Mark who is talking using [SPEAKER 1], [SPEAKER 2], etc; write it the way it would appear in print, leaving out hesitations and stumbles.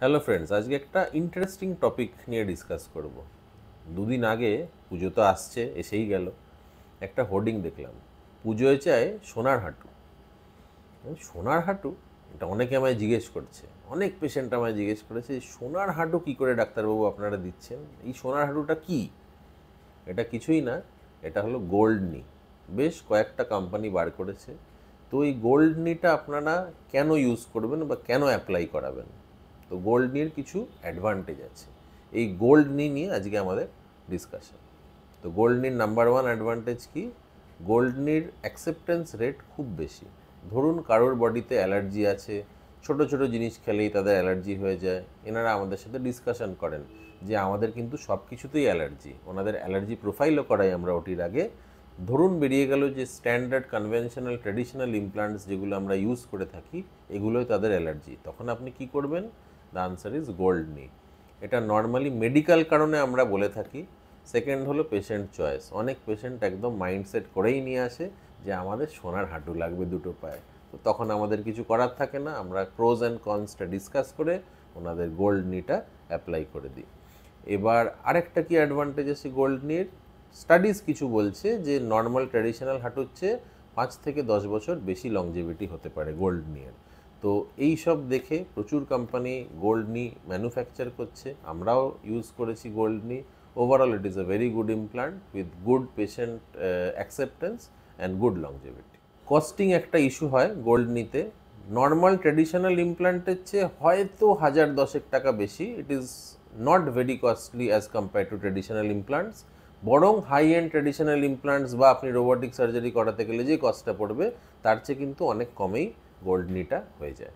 [SPEAKER 1] Hello friends, আজকে একটা interesting topic নিয়ে ডিসকাস করব। দুদিন আগে পুজো তো আসছে, এসেই গেল। একটা হোর্ডিং দেখলাম, পুজোয় চায় সোনার হাঁটু। সোনার হাঁটু, এটা অনেকে আমায় জিজ্ঞেস করছে, অনেক পেশেন্ট আমায় জিজ্ঞেস করেছে এই সোনার হাঁটু কী করে ডাক্তারবাবু আপনারা দিচ্ছেন, এই সোনার হাঁটুটা কি? এটা কিছুই না, এটা হলো গোল্ড নি। বেশ কয়েকটা কোম্পানি বার করেছে। তো এই গোল্ড নিটা আপনারা কেন ইউজ করবেন বা কেন অ্যাপ্লাই করাবেন? তো গোল্ড নির কিছু অ্যাডভান্টেজ আছে, এই গোল্ড নি নিয়ে আজকে আমাদের ডিসকাশন। তো গোল্ড নির নাম্বার ওয়ান অ্যাডভান্টেজ কি? গোল্ড নির অ্যাকসেপ্টেন্স রেট খুব বেশি। ধরুন কারোর বডিতে অ্যালার্জি আছে, ছোট ছোট জিনিস খেলেই তাদের অ্যালার্জি হয়ে যায়। এনারা আমাদের সাথে ডিসকাশন করেন যে আমাদের কিন্তু সব কিছুতেই অ্যালার্জি। ওনাদের অ্যালার্জি প্রোফাইলও করাই আমরা ওটির আগে। ধরুন বেরিয়ে গেল যে স্ট্যান্ডার্ড কনভেনশনাল ট্র্যাডিশনাল ইমপ্লান্টস যেগুলো আমরা ইউজ করে থাকি, এগুলোই তাদের অ্যালার্জি। তখন আপনি কি করবেন? দ্য আনসার ইজ গোল্ড নি। এটা নর্মালি মেডিকেল কারণে আমরা বলে থাকি। সেকেন্ড হলো পেশেন্ট চয়েস। অনেক পেশেন্ট একদম মাইন্ডসেট করেই নিয়ে আসে যে আমাদের সোনার হাঁটু লাগবে দুটো পায়ে। তো তখন আমাদের কিছু করার থাকে না, আমরা প্রোজ অ্যান্ড কনসটা ডিসকাস করে ওনাদের গোল্ড নিটা অ্যাপ্লাই করে দিই। এবার আরেকটা কি অ্যাডভান্টেজ আছে গোল্ড নির? স্টাডিজ কিছু বলছে যে নর্মাল ট্র্যাডিশনাল হাঁটুর চেয়ে 5 থেকে 10 বছর বেশি লংজিভিটি হতে পারে গোল্ড নিয়ের। তো এই সব দেখে প্রচুর কোম্পানি গোল্ড নি ম্যানুফ্যাকচার করছে, আমরাও ইউজ করেছি গোল্ড নি। Overall it is a very good implant with good patient acceptance and good longevity. Costing একটা ইস্যু হয় গোল্ড নিতে, নর্মাল ট্র্যাডিশনাল ইমপ্লান্টের চেয়ে হয়তো 1010 টাকা বেশি। It is not very costly as compare to traditional implants. বরং হাই এন্ড ট্র্যাডিশনাল ইমপ্লান্টস বা আপনি রোবোটিক সার্জারি করাতে গেলে যে কস্টটা পড়বে তার চেয়ে কিন্তু অনেক কমেই গোল্ড নিটা হয়ে যায়।